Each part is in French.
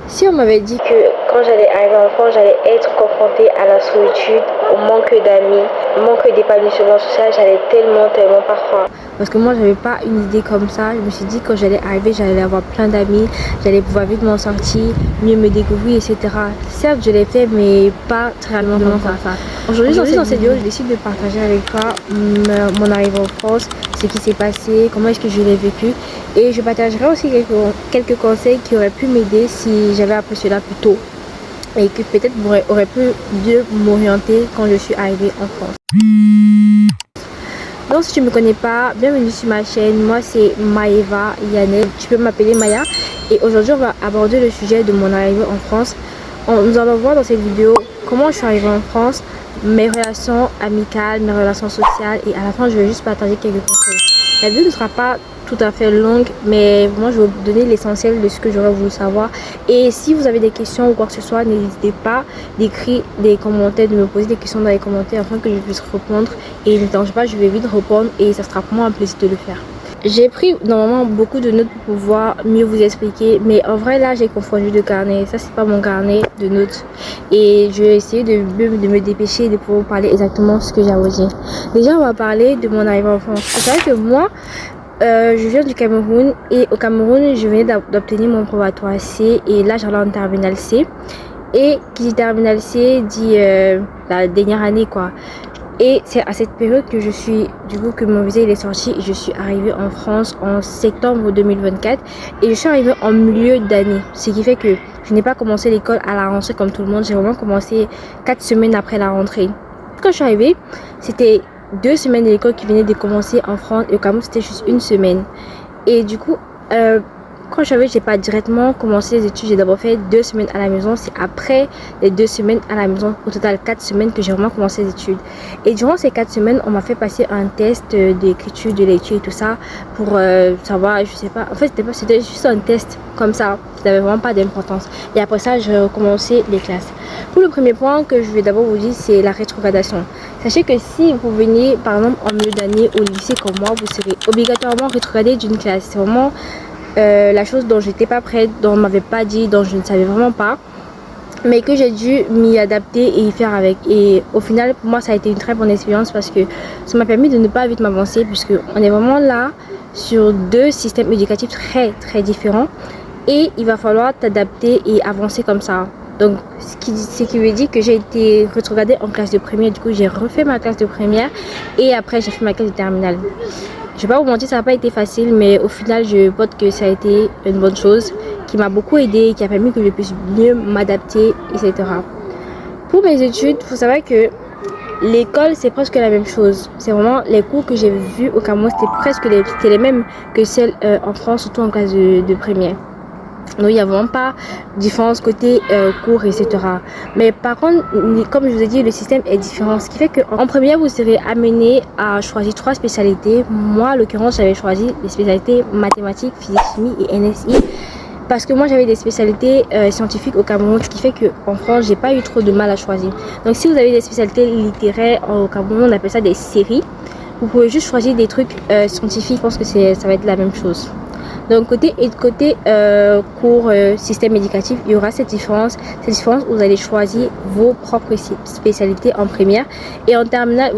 Si on m'avait dit que quand j'allais arriver en France, j'allais être confrontée à la solitude, au manque d'amis, au manque d'épanouissement social, j'allais tellement pas croire. Parce que moi, j'avais pas une idée comme ça. Je me suis dit quand j'allais arriver, j'allais avoir plein d'amis, j'allais pouvoir vite m'en sortir, mieux me découvrir, etc. Certes, je l'ai fait, mais pas très réellement comme ça. Aujourd'hui, dans cette vidéo, je décide de partager avec toi mon arrivée en France, ce qui s'est passé, comment est-ce que je l'ai vécu. Et je partagerai aussi quelques conseils qui auraient pu m'aider si j'avais appris cela plus tôt. Et que peut-être aurait pu mieux m'orienter quand je suis arrivée en France. Donc si tu ne me connais pas, bienvenue sur ma chaîne. Moi c'est Maeva Yanel, tu peux m'appeler Maya. Et aujourd'hui on va aborder le sujet de mon arrivée en France. Nous allons voir dans cette vidéo comment je suis arrivée en France, mes relations amicales, mes relations sociales. Et à la fin je vais juste partager quelques conseils. La vidéo ne sera pas tout à fait longue, mais moi je vais vous donner l'essentiel de ce que j'aurais voulu savoir. Et si vous avez des questions ou quoi que ce soit, n'hésitez pas d'écrire des commentaires, de me poser des questions dans les commentaires afin que je puisse répondre. Et ne t'inquiète pas, je vais vite répondre et ça sera pour moi un plaisir de le faire. J'ai pris normalement beaucoup de notes pour pouvoir mieux vous expliquer, mais en vrai là j'ai confondu de carnet. Ça c'est pas mon carnet de notes et je vais essayer de me dépêcher de pouvoir vous parler exactement ce que j'ai à vous dire. Déjà on va parler de mon arrivée en France. C'est vrai que moi je viens du Cameroun et au Cameroun je venais d'obtenir mon probatoire C et là j'allais en terminale C. Et qui dit terminale C dit la dernière année quoi. Et c'est à cette période que je suis, du coup, que mon visa il est sorti et je suis arrivée en France en septembre 2024 et je suis arrivée en milieu d'année, ce qui fait que je n'ai pas commencé l'école à la rentrée comme tout le monde, j'ai vraiment commencé 4 semaines après la rentrée. Quand je suis arrivée, c'était 2 semaines de l'école qui venaient de commencer en France et au Cameroun c'était juste 1 semaine. Et du coup, quand je savais, j'ai pas directement commencé les études, j'ai d'abord fait 2 semaines à la maison. C'est après les 2 semaines à la maison, au total 4 semaines que j'ai vraiment commencé les études. Et durant ces 4 semaines, on m'a fait passer un test d'écriture, de lecture et tout ça pour savoir, je sais pas, en fait c'était juste un test comme ça, qui n'avait vraiment pas d'importance. Et après ça, j'ai recommencé les classes. Pour le premier point que je vais d'abord vous dire, c'est la rétrogradation. Sachez que si vous venez par exemple en milieu d'année au lycée comme moi, vous serez obligatoirement rétrogradé d'une classe. C'est vraiment la chose dont j'étais pas prête, dont on m'avait pas dit, dont je ne savais vraiment pas, mais que j'ai dû m'y adapter et y faire avec. Et au final pour moi ça a été une très bonne expérience parce que ça m'a permis de ne pas vite m'avancer, puisque on est vraiment là sur 2 systèmes éducatifs très différents et il va falloir t'adapter et avancer comme ça. Donc ce qui veut dire que j'ai été rétrogradée en classe de première, du coup j'ai refait ma classe de première et après j'ai fait ma classe de terminale. Je vais pas vous mentir, ça n'a pas été facile, mais au final, je pense que ça a été une bonne chose qui m'a beaucoup aidé, qui a permis que je puisse mieux m'adapter, etc. Pour mes études, il faut savoir que l'école, c'est presque la même chose. C'est vraiment les cours que j'ai vus au Cameroun, c'était les mêmes que celles en France, surtout en classe de première. Donc il n'y a vraiment pas de différence côté cours, etc. Mais par contre, comme je vous ai dit, le système est différent. Ce qui fait qu'en première, vous serez amené à choisir 3 spécialités. Moi, en l'occurrence, j'avais choisi les spécialités mathématiques, physique, chimie et NSI. Parce que moi, j'avais des spécialités scientifiques au Cameroun. Ce qui fait qu'en France, j'ai pas eu trop de mal à choisir. Donc si vous avez des spécialités littéraires au Cameroun, on appelle ça des séries. Vous pouvez juste choisir des trucs scientifiques. Je pense que ça va être la même chose. Donc côté cours système éducatif, il y aura cette différence. Cette différence, vous allez choisir vos propres spécialités en première et en terminale.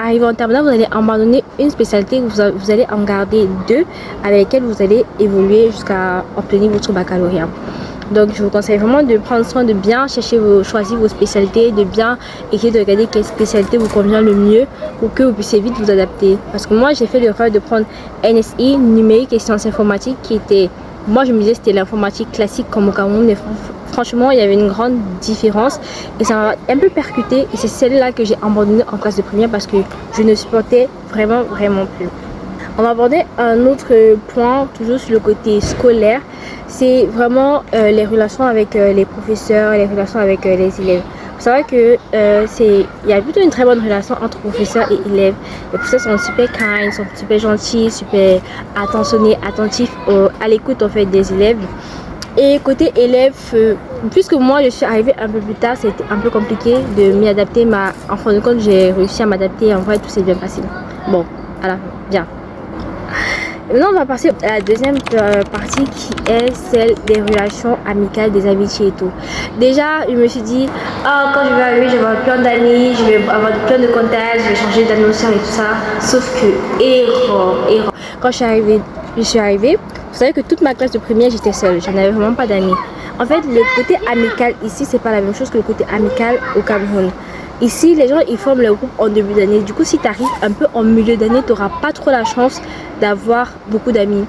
Arrivé en terminale, vous allez abandonner une spécialité, vous allez en garder 2 avec lesquelles vous allez évoluer jusqu'à obtenir votre baccalauréat. Donc je vous conseille vraiment de prendre soin de bien choisir vos spécialités, de bien essayer de regarder quelle spécialité vous convient le mieux pour que vous puissiez vite vous adapter. Parce que moi j'ai fait l'erreur de prendre NSI, numérique et sciences informatiques qui était, moi je me disais c'était l'informatique classique comme au Cameroun, mais franchement il y avait une grande différence et ça m'a un peu percuté et c'est celle-là que j'ai abandonnée en classe de première parce que je ne supportais vraiment plus. On va aborder un autre point, toujours sur le côté scolaire, c'est vraiment les relations avec les professeurs, les relations avec les élèves. Vous savez que il y a plutôt une très bonne relation entre professeurs et élèves. Les professeurs sont super kind, sont super gentils, super attentionnés, attentifs à l'écoute en fait des élèves. Et côté élève, puisque moi je suis arrivée un peu plus tard, c'était un peu compliqué de m'y adapter, mais en fin de compte j'ai réussi à m'adapter, en vrai tout s'est bien passé. Bon, voilà, bien. Maintenant, on va passer à la deuxième partie qui est celle des relations amicales, des amitiés et tout. Déjà, je me suis dit, ah, quand je vais arriver, je vais avoir plein d'amis, je vais avoir plein de contacts, je vais changer d'atmosphère et tout ça. Sauf que, erreur. Quand je suis arrivée, vous savez que toute ma classe de première, j'étais seule. Je n'avais vraiment pas d'amis. En fait, le côté amical ici, c'est pas la même chose que le côté amical au Cameroun. Ici, les gens, ils forment leur groupe en début d'année. Du coup, si tu arrives un peu en milieu d'année, tu n'auras pas trop la chance d'avoir beaucoup d'amis.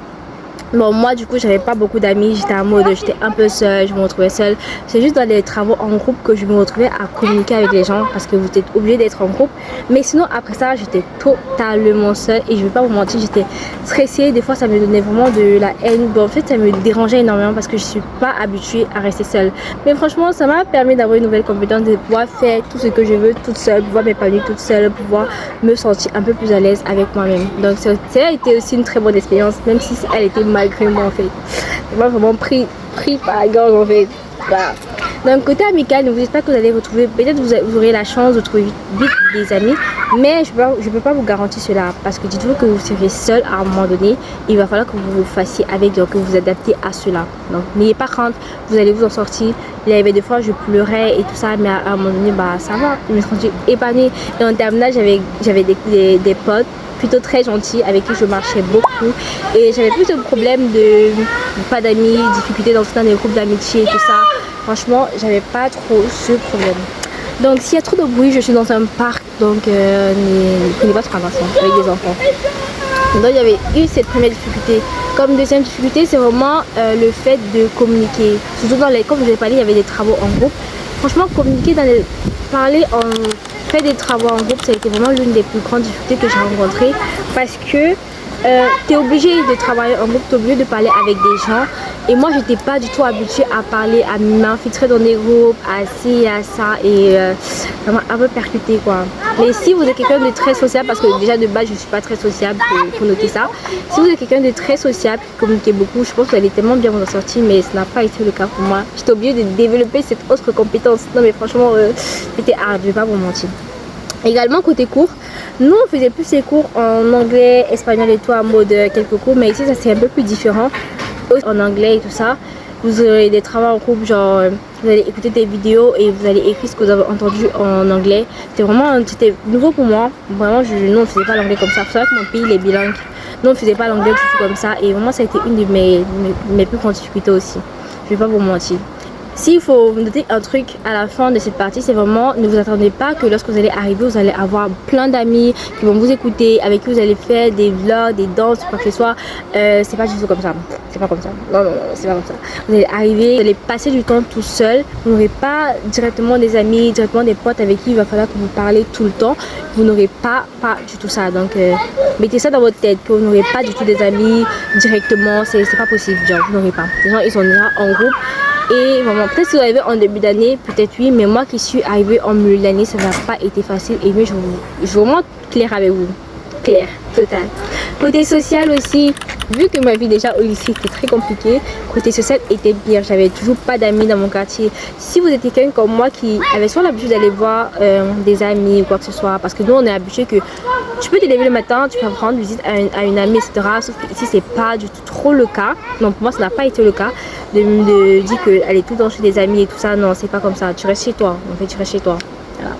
Bon, moi, du coup, j'avais pas beaucoup d'amis. J'étais en mode, j'étais un peu seule, je me retrouvais seule. C'est juste dans les travaux en groupe que je me retrouvais à communiquer avec les gens parce que vous êtes obligé d'être en groupe. Mais sinon, après ça, j'étais totalement seule et je vais pas vous mentir, j'étais stressée. Des fois, ça me donnait vraiment de la haine. Bon, en fait, ça me dérangeait énormément parce que je suis pas habituée à rester seule. Mais franchement, ça m'a permis d'avoir une nouvelle compétence, de pouvoir faire tout ce que je veux toute seule, pouvoir m'épanouir toute seule, pouvoir me sentir un peu plus à l'aise avec moi-même. Donc, ça a été aussi une très bonne expérience, même si elle était malgré moi en fait. Je m'ai vraiment pris par la gorge en fait. Voilà. Donc côté amical, ne vous dites pas que vous allez retrouver, peut-être vous aurez la chance de trouver vite des amis, mais je peux pas vous garantir cela parce que dites-vous que vous serez seul à un moment donné, il va falloir que vous vous fassiez avec, donc que vous vous adaptez à cela. Donc n'ayez pas crainte, vous allez vous en sortir. Il y avait des fois je pleurais et tout ça, mais à un moment donné bah ça va, je me suis sentie épanouie. Et en terminale j'avais des potes plutôt très gentils avec qui je marchais beaucoup et j'avais plus de problèmes de pas d'amis, difficultés dans certains groupes d'amitié et tout ça. Franchement, j'avais pas trop ce problème. Donc s'il y a trop de bruit, je suis dans un parc, donc ne prenez pas trop attention avec des enfants. Donc il y avait eu cette première difficulté. Comme deuxième difficulté, c'est vraiment le fait de communiquer. Surtout comme je vous ai parlé, il y avait des travaux en groupe. Franchement, communiquer faire des travaux en groupe, ça a été vraiment l'une des plus grandes difficultés que j'ai rencontrées parce que tu es obligé de travailler en groupe, tu es obligé de parler avec des gens et moi j'étais pas du tout habituée à parler, à m'infiltrer dans des groupes, à ci, à ça et ça m'a un peu percuté quoi. Mais si vous êtes quelqu'un de très sociable, parce que déjà de base je suis pas très sociable, pour noter ça, si vous êtes quelqu'un de très sociable, qui communiquez beaucoup, je pense que vous allez tellement bien vous en sortir, mais ça n'a pas été le cas pour moi. J'étais obligée de développer cette autre compétence. Non mais franchement c'était hard, je vais pas vous mentir. Également côté cours, nous on faisait plus ces cours en anglais, espagnol et tout en mode quelques cours, mais ici ça c'est un peu plus différent. En anglais et tout ça, vous aurez des travaux en groupe, genre vous allez écouter des vidéos et vous allez écrire ce que vous avez entendu en anglais. C'était nouveau pour moi, vraiment nous on ne faisait pas l'anglais comme ça. C'est vrai que mon pays il est bilingue, nous on ne faisait pas l'anglais comme ça et vraiment ça a été une de mes plus grandes difficultés aussi, je vais pas vous mentir. S'il faut noter un truc à la fin de cette partie, c'est vraiment ne vous attendez pas que lorsque vous allez arriver, vous allez avoir plein d'amis qui vont vous écouter, avec qui vous allez faire des vlogs, des danses, quoi que ce soit. C'est pas du tout comme ça. C'est pas comme ça. Non, c'est pas comme ça. Vous allez arriver, vous allez passer du temps tout seul. Vous n'aurez pas directement des amis, directement des potes avec qui il va falloir que vous parlez tout le temps. Vous n'aurez pas du tout ça. Donc mettez ça dans votre tête que vous n'aurez pas du tout des amis directement. C'est pas possible. Genre, vous n'aurez pas. Les gens ils sont déjà en groupe. Et vraiment, peut-être si vous arrivez en début d'année, peut-être oui, mais moi qui suis arrivée en milieu d'année, ça n'a pas été facile. Et mais je suis vraiment claire avec vous. Claire, total. Côté social aussi, vu que ma vie déjà au lycée était très compliquée, côté social était pire. J'avais toujours pas d'amis dans mon quartier. Si vous êtes quelqu'un comme moi qui avait soit l'habitude d'aller voir des amis ou quoi que ce soit, parce que nous on est habitué que tu peux te lever le matin, tu peux rendre visite à une amie, etc. Sauf que ici c'est pas du tout trop le cas. Donc pour moi ça n'a pas été le cas de dire qu'elle est tout le temps chez des amis et tout ça. Non, c'est pas comme ça. Tu restes chez toi. En fait, tu restes chez toi. Voilà.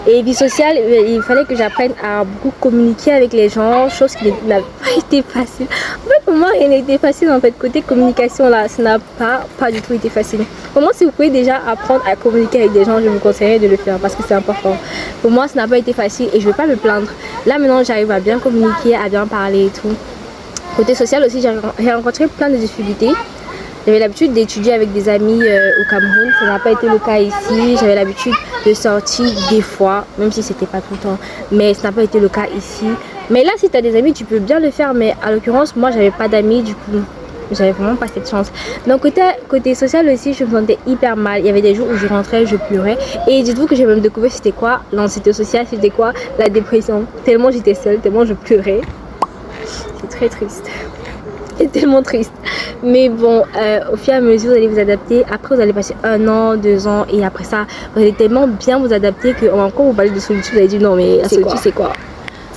Et vie sociale, il fallait que j'apprenne à beaucoup communiquer avec les gens, chose qui n'a pas été facile. En fait, pour moi, rien n'a été facile. En fait, côté communication, là, ça n'a pas du tout été facile. Pour moi, si vous pouvez déjà apprendre à communiquer avec des gens, je vous conseillerais de le faire parce que c'est important. Pour moi, ça n'a pas été facile et je ne vais pas me plaindre. Là, maintenant, j'arrive à bien communiquer, à bien parler et tout. Côté social aussi, j'ai rencontré plein de difficultés. J'avais l'habitude d'étudier avec des amis au Cameroun, ça n'a pas été le cas ici. J'avais l'habitude de sortir des fois, même si c'était pas tout le temps, mais ça n'a pas été le cas ici. Mais là, si tu as des amis, tu peux bien le faire, mais à l'occurrence, moi, j'avais pas d'amis, du coup, j'avais vraiment pas cette chance. Donc côté social aussi, je me sentais hyper mal. Il y avait des jours où je rentrais, je pleurais. Et dites-vous que j'ai même découvert c'était quoi l'anxiété sociale, c'était quoi la dépression. Tellement j'étais seule, tellement je pleurais. C'est très triste. C'est tellement triste. Mais bon, au fur et à mesure, vous allez vous adapter. Après, vous allez passer 1 an, 2 ans. Et après ça, vous allez tellement bien vous adapter que quand vous parlez de solitude, vous allez dire non, mais la solitude, c'est quoi?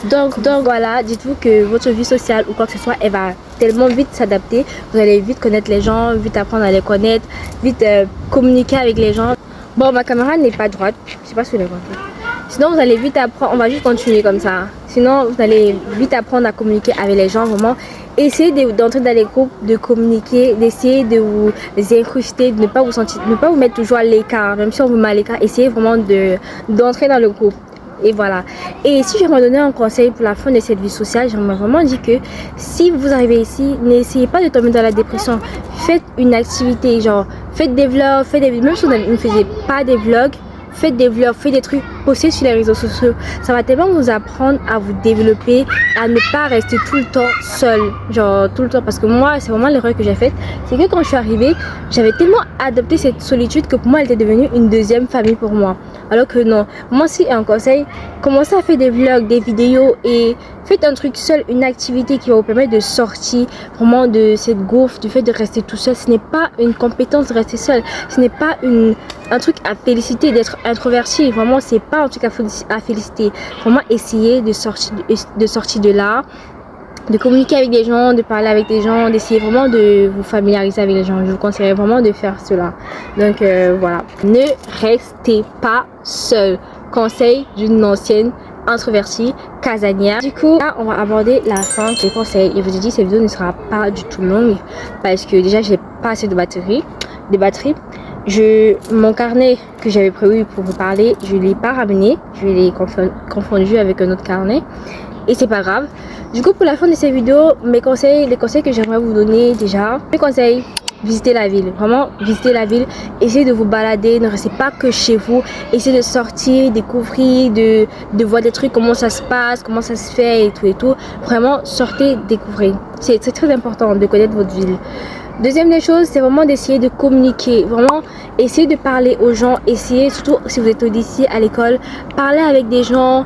Donc voilà, dites-vous que votre vie sociale ou quoi que ce soit, elle va tellement vite s'adapter. Vous allez vite connaître les gens, vite apprendre à les connaître, vite communiquer avec les gens. Bon, ma caméra n'est pas droite, je sais pas si vous l'avez compris. Sinon, vous allez vite apprendre, on va juste continuer comme ça. Sinon, vous allez vite apprendre à communiquer avec les gens, vraiment. Essayez d'entrer dans les groupes, de communiquer, d'essayer de vous incruster, de ne pas vous mettre toujours à l'écart. Même si on vous met à l'écart, essayez vraiment d'entrer dans le groupe. Et voilà. Et si je me donner un conseil pour la fin de cette vie sociale, j'aimerais vraiment dire que si vous arrivez ici, n'essayez pas de tomber dans la dépression. Faites une activité, genre faites des vlogs, même si vous ne faisiez pas des vlogs, faites des vlogs, faites des trucs, postez sur les réseaux sociaux. Ça va tellement vous apprendre à vous développer, à ne pas rester tout le temps seul. Genre tout le temps, parce que moi, c'est vraiment l'erreur que j'ai faite. C'est que quand je suis arrivée, j'avais tellement adopté cette solitude que pour moi, elle était devenue une deuxième famille pour moi. Alors que non. Moi, si un conseil, commencez à faire des vlogs, des vidéos et faites un truc seul, une activité qui va vous permettre de sortir vraiment de cette gouffre, du fait de rester tout seul. Ce n'est pas une compétence de rester seul. Ce n'est pas un truc à féliciter d'être introverti. Vraiment, c'est pas un truc à féliciter. Vraiment, essayez de sortir de là, de communiquer avec des gens, de parler avec des gens, d'essayer vraiment de vous familiariser avec les gens. Je vous conseillerais vraiment de faire cela. Donc voilà, ne restez pas seul. Conseil d'une ancienne introvertie casanière. Du coup, là, on va aborder la fin des conseils. Et je vous ai dit, cette vidéo ne sera pas du tout longue parce que déjà, j'ai pas assez de batterie. Mon carnet que j'avais prévu pour vous parler, je ne l'ai pas ramené. Je l'ai confondu avec un autre carnet. Et c'est pas grave. Du coup, pour la fin de cette vidéo, les conseils que j'aimerais vous donner déjà. Mes conseils, visitez la ville. Vraiment, visitez la ville. Essayez de vous balader. Ne restez pas que chez vous. Essayez de sortir, découvrir, de voir des trucs, comment ça se passe, comment ça se fait et tout. Vraiment, sortez, découvrez. C'est très important de connaître votre ville. Deuxième des choses, c'est vraiment d'essayer de communiquer. Vraiment, essayez de parler aux gens. Essayez, surtout si vous êtes au lycée, à l'école, parlez avec des gens.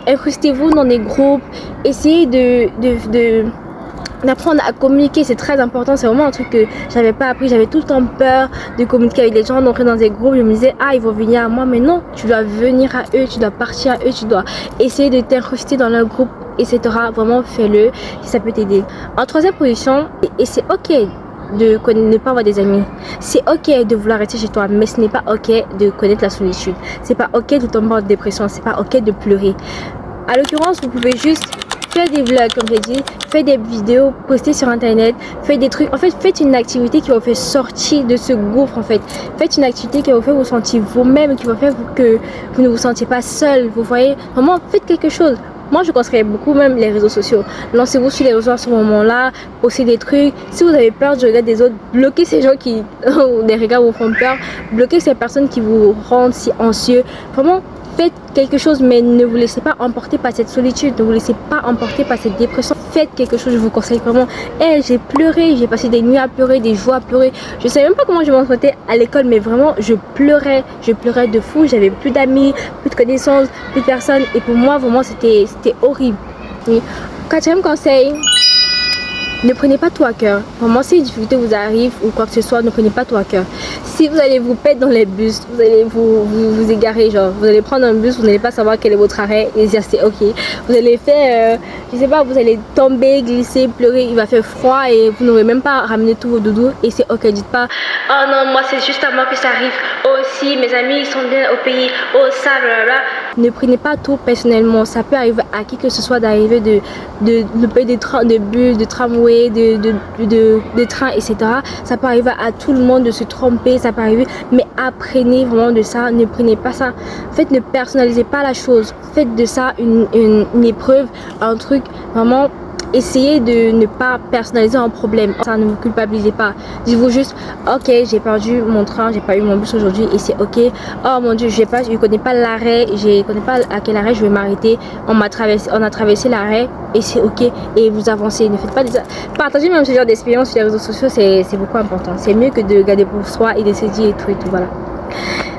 Incrustez-vous dans des groupes. Essayez d'apprendre à communiquer. C'est très important. C'est vraiment un truc que j'avais pas appris. J'avais tout le temps peur de communiquer avec les gens, d'entrer dans des groupes. Je me disais, ah, ils vont venir à moi. Mais non, tu dois venir à eux. Tu dois partir à eux. Tu dois essayer de t'incruster dans leur groupe, etc. Vraiment, fais-le si ça peut t'aider. En troisième position, et c'est ok de ne pas avoir des amis. C'est ok de vouloir rester chez toi, mais ce n'est pas ok de connaître la solitude. C'est pas ok de tomber en dépression. C'est pas ok de pleurer. À l'occurrence, vous pouvez juste faire des vlogs, comme j'ai dit, faites des vidéos, postez sur internet, faites des trucs. En fait, faites une activité qui va vous faire sortir de ce gouffre. En fait, faites une activité qui va vous faire vous sentir vous-même, qui va faire que vous ne vous sentiez pas seul. Vous voyez, vraiment, faites quelque chose. Moi, je conseillerais beaucoup même les réseaux sociaux. Lancez-vous sur les réseaux à ce moment-là, postez des trucs. Si vous avez peur du regard des autres, bloquez ces gens qui, des regards vous font peur. Bloquez ces personnes qui vous rendent si anxieux. Vraiment, faites quelque chose, mais ne vous laissez pas emporter par cette solitude. Ne vous laissez pas emporter par cette dépression. Faites quelque chose, je vous conseille vraiment. J'ai pleuré, j'ai passé des nuits à pleurer, des jours à pleurer. Je sais même pas comment je m'en sortais à l'école, mais vraiment, je pleurais de fou. J'avais plus d'amis, plus de connaissances, plus de personnes. Et pour moi, vraiment, c'était horrible. Oui. Quatrième conseil, ne prenez pas tout à cœur. Vraiment, si une difficulté vous arrive ou quoi que ce soit, ne prenez pas tout à cœur. Si vous allez vous perdre dans les bus, vous allez vous égarer, genre vous allez prendre un bus, vous n'allez pas savoir quel est votre arrêt et dire c'est ok. Vous allez faire, je sais pas, vous allez tomber, glisser, pleurer, il va faire froid et vous n'aurez même pas ramené tous vos doudous et c'est ok. Dites pas, oh non, moi c'est juste à moi que ça arrive. Oh si, mes amis ils sont bien au pays. Oh ça, blablabla. Ne prenez pas tout personnellement. Ça peut arriver à qui que ce soit d'arriver de payer de bus, de tramway, de train, etc. Ça peut arriver à tout le monde de se tromper, ça peut arriver, mais apprenez vraiment de ça. Ne prenez pas ça, en fait, ne personnalisez pas la chose, faites de ça une épreuve, un truc vraiment. Essayez de ne pas personnaliser un problème. Ça, ne vous culpabilisez pas. Dites-vous juste, ok, j'ai perdu mon train, j'ai pas eu mon bus aujourd'hui et c'est ok. Oh mon dieu, je connais pas l'arrêt, je connais pas à quel arrêt je vais m'arrêter. On a traversé l'arrêt et c'est ok. Et vous avancez. Ne faites pas des... Partagez même ce genre d'expérience sur les réseaux sociaux, c'est beaucoup important. C'est mieux que de garder pour soi et de se dire et tout, voilà.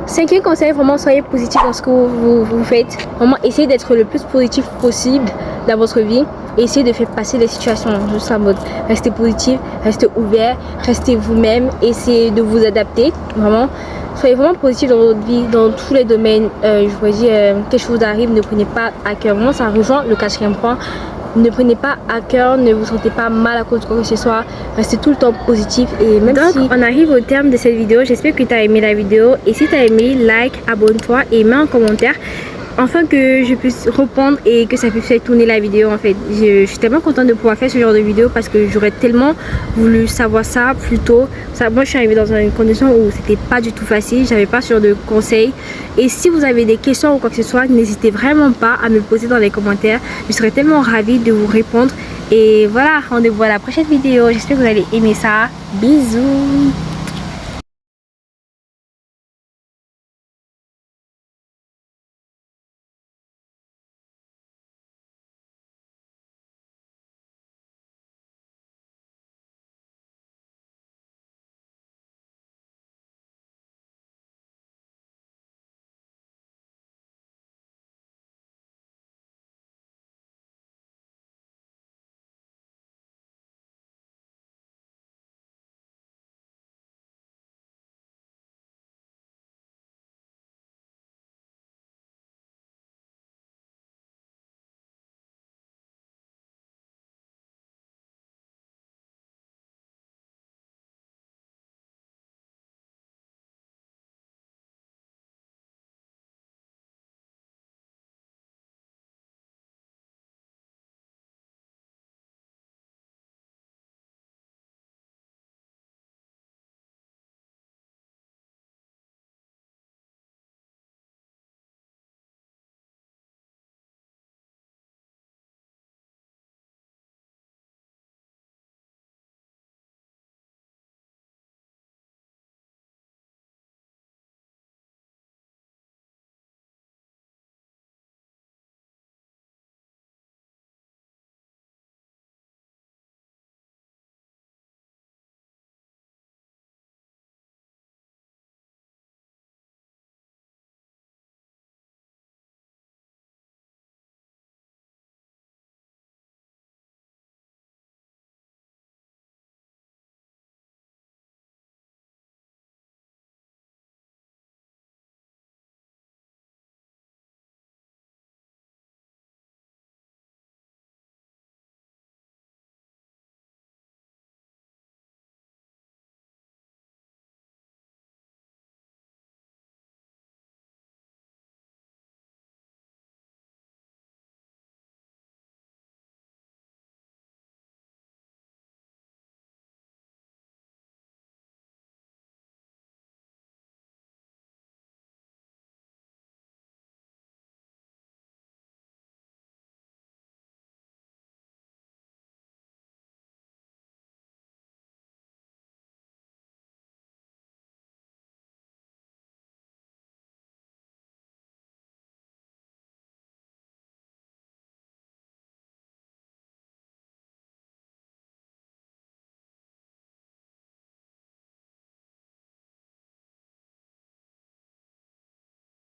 Cinquième conseil, vraiment soyez positif dans ce que vous faites. Vraiment essayez d'être le plus positif possible dans votre vie. Essayez de faire passer les situations juste en mode restez positif, restez ouvert, restez vous-même, essayez de vous adapter. Vraiment, soyez vraiment positif dans votre vie, dans tous les domaines. Je vous dis, quelque chose arrive, ne prenez pas à cœur. Vraiment, ça rejoint le 4e point. Ne prenez pas à cœur, ne vous sentez pas mal à cause de quoi que ce soit. Restez tout le temps positif. Et même donc, si on arrive au terme de cette vidéo, j'espère que tu as aimé la vidéo. Et si tu as aimé, like, abonne-toi et mets un commentaire, afin que je puisse répondre et que ça puisse faire tourner la vidéo. En fait, je suis tellement contente de pouvoir faire ce genre de vidéo parce que j'aurais tellement voulu savoir ça plus tôt. Moi je suis arrivée dans une condition où c'était pas du tout facile, j'avais pas ce genre de conseils. Et si vous avez des questions ou quoi que ce soit, n'hésitez vraiment pas à me poser dans les commentaires, je serais tellement ravie de vous répondre. Et voilà, rendez-vous à la prochaine vidéo, j'espère que vous allez aimer ça. Bisous.